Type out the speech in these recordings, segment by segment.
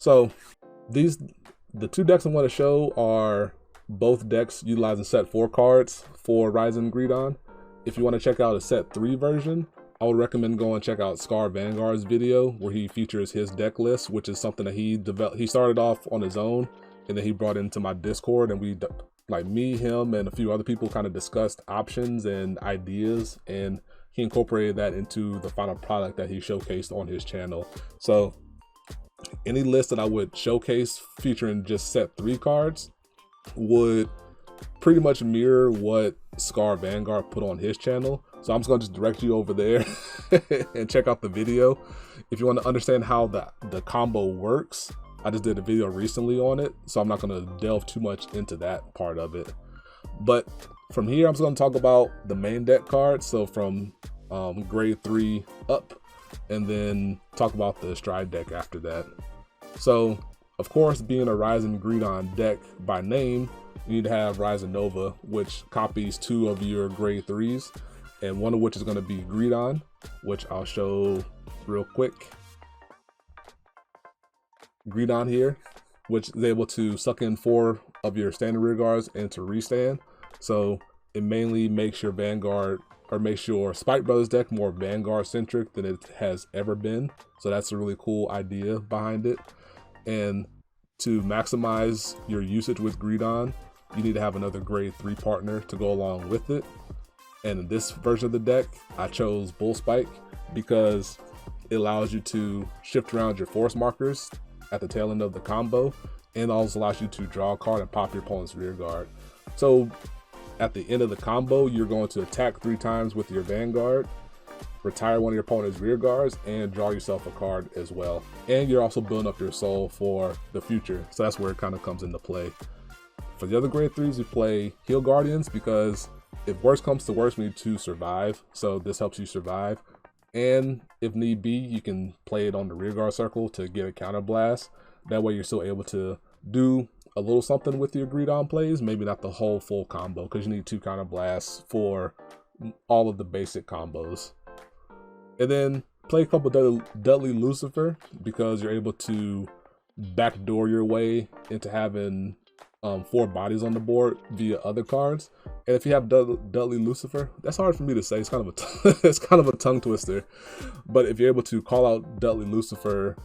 So the two decks I'm going to show are both decks utilizing set 4 cards for Ryzen Greedon. If you want to check out a set 3 version, I would recommend going and check out Scar Vanguard's video where he features his deck list, which is something that he developed. He started off on his own and then he brought into my Discord, and we, like me, him, and a few other people, kind of discussed options and ideas, and he incorporated that into the final product that he showcased on his channel. So any list that I would showcase featuring just set 3 cards would pretty much mirror what Scar Vanguard put on his channel. So I'm just gonna direct you over there and check out the video. If you want to understand how the combo works, I just did a video recently on it, so I'm not gonna delve too much into that part of it. But from here, I'm just gonna talk about the main deck cards. So from grade 3 up, and then talk about the Stride deck after that. So, of course, being a Ryzen Greedon deck by name, you need to have Ryzen Nova, which copies 2 of your grade 3s, and one of which is going to be Greedon, which I'll show real quick. Greedon here, which is able to suck in 4 of your standard rear guards into restand. So it mainly makes your Vanguard, or makes your Spike Brothers deck more Vanguard centric than it has ever been. So that's a really cool idea behind it. And to maximize your usage with Greedon, you need to have another grade 3 partner to go along with it. And in this version of the deck, I chose Bull Spike because it allows you to shift around your force markers at the tail end of the combo, and also allows you to draw a card and pop your opponent's rear guard. So at the end of the combo, you're going to attack 3 times with your Vanguard, retire one of your opponent's rear guards, and draw yourself a card as well. And you're also building up your soul for the future. So that's where it kind of comes into play. For the other grade 3s, you play Heal Guardians because if worst comes to worst, we need to survive. So this helps you survive. And if need be, you can play it on the rear guard circle to get a counter blast. That way you're still able to do a little something with your Greedon plays, maybe not the whole full combo, because you need 2 counter blasts for all of the basic combos. And then play a couple Dudley Lucifer because you're able to backdoor your way into having 4 bodies on the board via other cards. And if you have Dudley Lucifer, that's hard for me to say. It's kind of it's kind of a tongue twister. But if you're able to call out Dudley Lucifer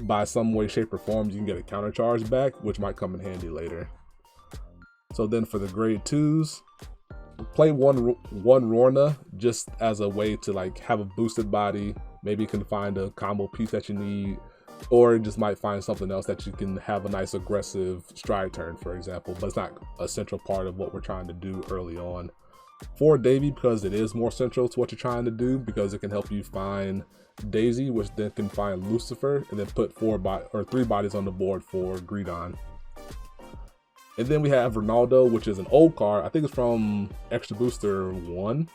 by some way, shape, or form, you can get a counter charge back, which might come in handy later. So then for the grade 2s, play one Rorna just as a way to like have a boosted body. Maybe you can find a combo piece that you need, or just might find something else that you can have a nice aggressive stride turn, for example, but it's not a central part of what we're trying to do early on. For Davy, because it is more central to what you're trying to do, because it can help you find Daisy, which then can find Lucifer, and then put 3 bodies on the board for Greedon. And then we have Ronaldo, which is an old card. I think it's from Extra Booster 1.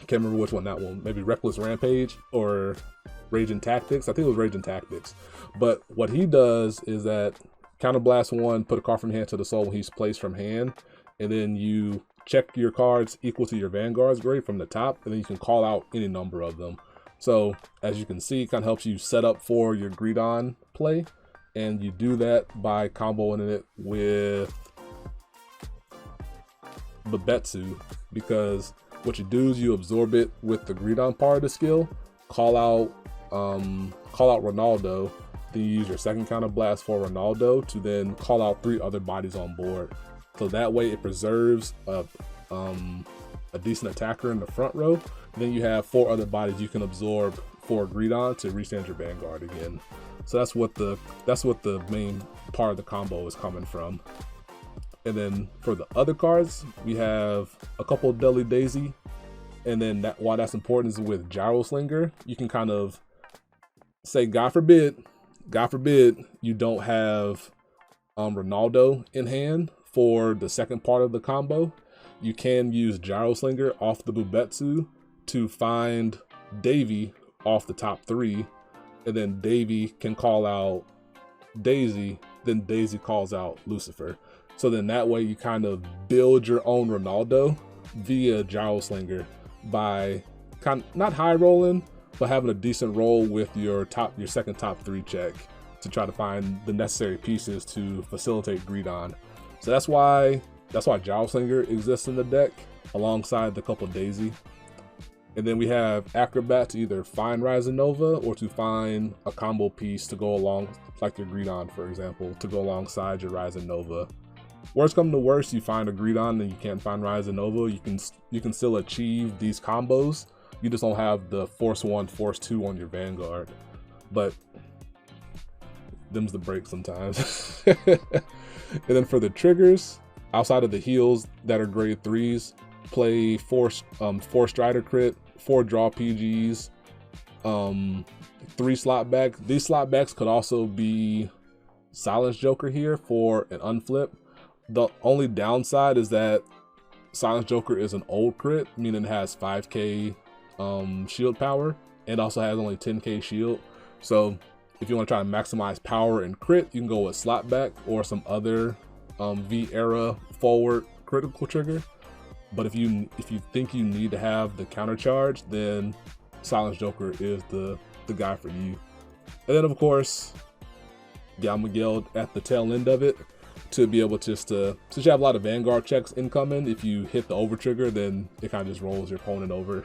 Can't remember which one that one. Maybe Reckless Rampage or Raging Tactics. I think it was Raging Tactics. But what he does is that Counterblast 1, put a card from hand to the soul when he's placed from hand, and then you check your cards equal to your Vanguard's grade from the top, and then you can call out any number of them. So as you can see, it kind of helps you set up for your Greedon play, and you do that by comboing it with Babetsu, because what you do is you absorb it with the Greedon part of the skill, call out Ronaldo, then you use your second counter blast for Ronaldo to then call out 3 other bodies on board. So that way it preserves a decent attacker in the front row. Then you have 4 other bodies you can absorb for Greedon to restand your Vanguard again. So that's what the main part of the combo is coming from. And then for the other cards, we have a couple of Dudley Daisy. And then why that's important is with Gyro Slinger, you can kind of say, God forbid, you don't have Ronaldo in hand for the second part of the combo. You can use Gyro Slinger off the Bubetsu to find Davy off the top 3, and then Davy can call out Daisy, then Daisy calls out Lucifer. So then that way you kind of build your own Ronaldo via Gyro Slinger by not high rolling, but having a decent roll with your second top 3 check to try to find the necessary pieces to facilitate Greedon. So that's why Jowslinger exists in the deck alongside the couple Daisy. And then we have Acrobat to either find Rising Nova or to find a combo piece to go along, like your Greedon, for example, to go alongside your Rising Nova. Worst come to worst, you find a Greedon and you can't find Rising Nova, you can still achieve these combos. You just don't have the Force 1, Force 2 on your Vanguard. But them's the break sometimes. And then for the triggers, outside of the heals that are grade 3s, play 4 Strider crit, 4 draw PGs, 3 slot back. These slot backs could also be Silence Joker here for an unflip. The only downside is that Silence Joker is an old crit, meaning it has 5k shield power and also has only 10k shield. So if you want to try to maximize power and crit, you can go with slot back or some other V era forward critical trigger. But if you think you need to have the counter charge, then Silence Joker is the guy for you. And then of course, Galmageld at the tail end of it to be able since you have a lot of Vanguard checks incoming, if you hit the over trigger, then it kind of just rolls your opponent over.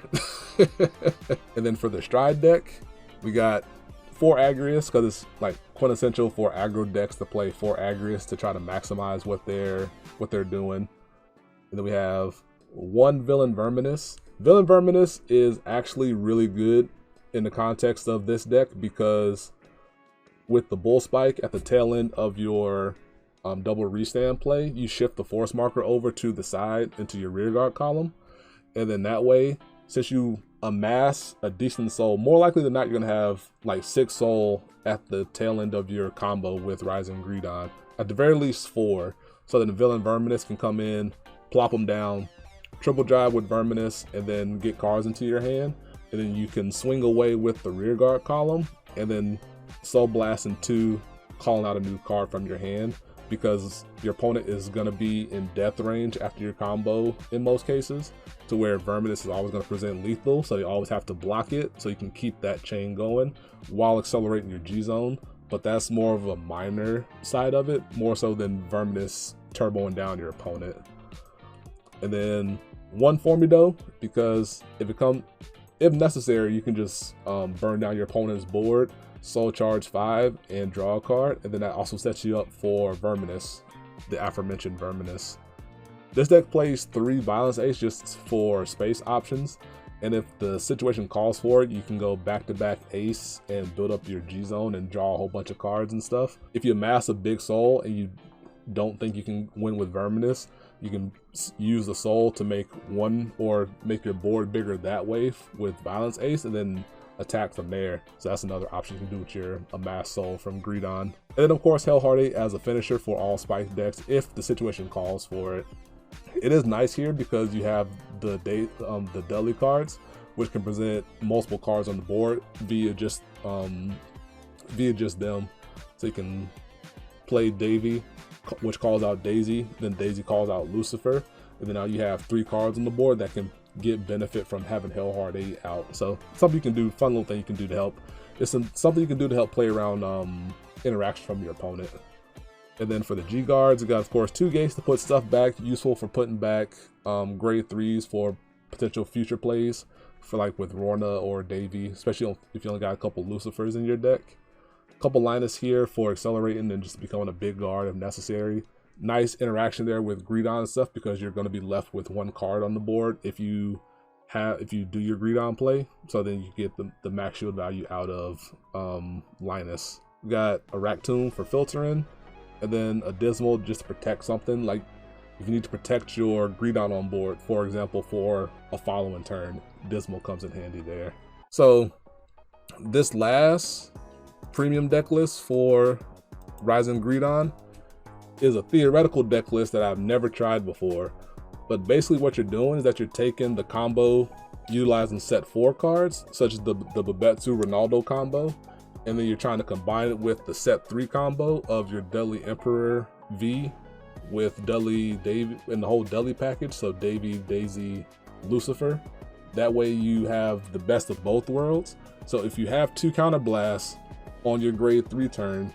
And then for the Stride deck, we got 4 Agrius, because it's like quintessential for aggro decks to play 4 Agrius to try to maximize what they're doing. And then we have 1 Villain Verminous. Villain Verminous is actually really good in the context of this deck because with the Bull Spike at the tail end of your double restand play, you shift the force marker over to the side into your rearguard column, and then that way, since you amass a decent soul, more likely than not you're gonna have like 6 soul at the tail end of your combo with Rising Greedon, at the very least 4, so that the Villain Verminous can come in, plop them down, triple drive with Verminous, and then get cards into your hand, and then you can swing away with the rearguard column, and then Soul Blast into calling out a new card from your hand, because your opponent is going to be in death range after your combo in most cases, to where Verminous is always going to present lethal, so you always have to block it so you can keep that chain going while accelerating your G-Zone. But that's more of a minor side of it, more so than Verminous turboing down your opponent. And then 1 Formido, because if necessary, you can just burn down your opponent's board, soul charge 5 and draw a card, and then that also sets you up for Verminous, the aforementioned Verminous. This deck plays 3 Violence Ace just for space options, and if the situation calls for it, you can go back-to-back Ace and build up your G-Zone and draw a whole bunch of cards and stuff. If you amass a big soul and you don't think you can win with Verminous, you can use the soul to make your board bigger that way with Violence Ace, and then attack from there. So that's another option you can do with your amassed soul from Greedon. And then of course Hellheart as a finisher for all spike decks if the situation calls for it. It is nice here because you have the Dudley cards, which can present multiple cards on the board via just them. So you can play Davy, which calls out Daisy, then Daisy calls out Lucifer, and then now you have 3 cards on the board that can get benefit from having Hellheart 8 out. So something you can do, fun little thing you can do to help. It's something you can do to help play around interaction from your opponent. And then for the G guards, you got of course 2 gates to put stuff back, useful for putting back grade 3s for potential future plays, for like with Rorna or Davy, especially if you only got a couple Lucifers in your deck. A couple Linus here for accelerating and just becoming a big guard if necessary. Nice interaction there with Greedon and stuff, because you're going to be left with 1 card on the board if you do your Greedon play, so then you get the max shield value out of Linus. We got a Raktoon for filtering, and then a Dismal just to protect something. Like if you need to protect your Greedon on board, for example, for a following turn, Dismal comes in handy there. So this last premium deck list for Rising Greedon is a theoretical deck list that I've never tried before. But basically what you're doing is that you're taking the combo utilizing set 4 cards, such as the Babetsu Ronaldo combo, and then you're trying to combine it with the set 3 combo of your Dudley Emperor V with Dudley Davy and the whole Dudley package, so Davy, Daisy, Lucifer. That way you have the best of both worlds. So if you have 2 counter blasts on your grade 3 turn,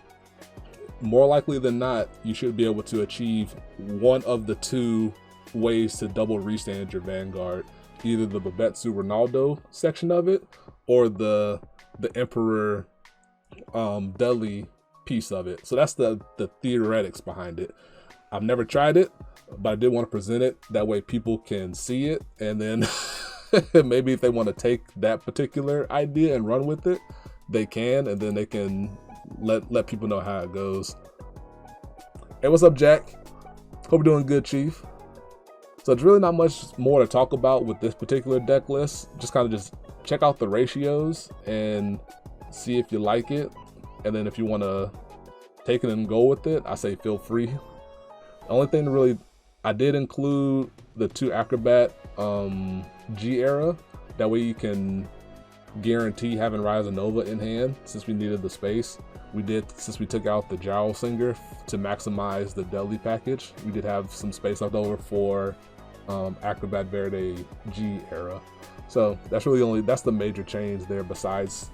more likely than not, you should be able to achieve one of the 2 ways to double restand your Vanguard. Either the Babetsu Ronaldo section of it, or the Emperor Dudley piece of it. So that's the theoretics behind it. I've never tried it, but I did want to present it. That way people can see it, and then maybe if they want to take that particular idea and run with it, they can, and then they can let people know how it goes. Hey, what's up, Jack? Hope you're doing good, Chief. So it's really not much more to talk about with this particular deck list. Just kind of just check out the ratios and see if you like it. And then if you want to take it and go with it, I say feel free. The only thing really, I did include the 2 Acrobat G era. That way you can guarantee having Rise of Nova in hand, since we needed the space. We did, since we took out the Jowl Singer to maximize the Dudley package, we did have some space left over for Acrobat Verde G era. So that's really that's the major change there, besides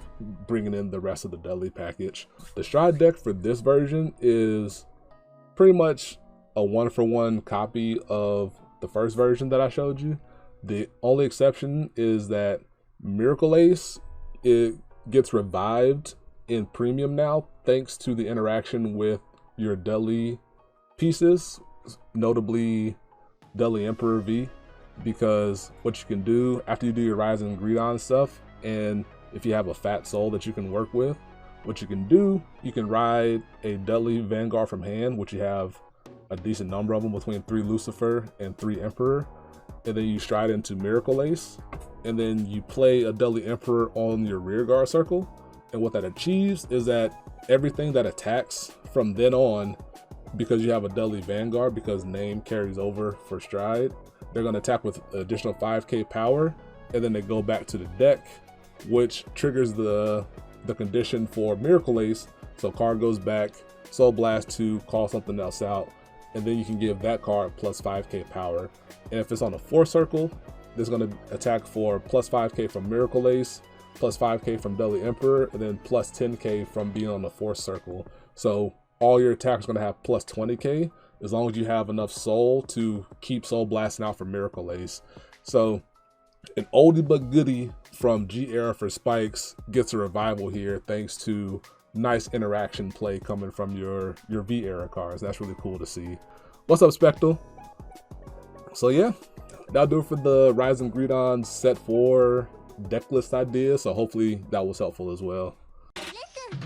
bringing in the rest of the Dudley package. The Stride deck for this version is pretty much a 1-for-1 copy of the first version that I showed you. The only exception is that Miracle Ace, it gets revived in premium now, thanks to the interaction with your Dudley pieces, notably Dudley Emperor V, because what you can do after you do your Rise and Greedon stuff, and if you have a fat soul that you can work with, what you can do, you can ride a Dudley Vanguard from hand, which you have a decent number of them, between 3 Lucifer and 3 Emperor, and then you stride into Miracle Ace, and then you play a Dudley Emperor on your rear guard circle. And what that achieves is that everything that attacks from then on, because you have a Dudley Vanguard, because name carries over for Stride, they're going to attack with additional 5k power, and then they go back to the deck, which triggers the condition for Miracle Ace. So card goes back, Soul Blast to call something else out, and then you can give that card plus 5k power. And if it's on a 4 circle, it's going to attack for plus 5k from Miracle Ace, plus 5k from Dudley Emperor, and then plus 10k from being on the 4th circle. So all your attacks are going to have plus 20k, as long as you have enough soul to keep Soul Blasting out for Miracle Ace. So an oldie but goodie from G era for Spikes gets a revival here, thanks to nice interaction play coming from your V era cards. That's really cool to see. What's up, Spectral? So yeah, that'll do it for the Rise and Greedon set 4 deck list idea. So hopefully that was helpful as well. Listen.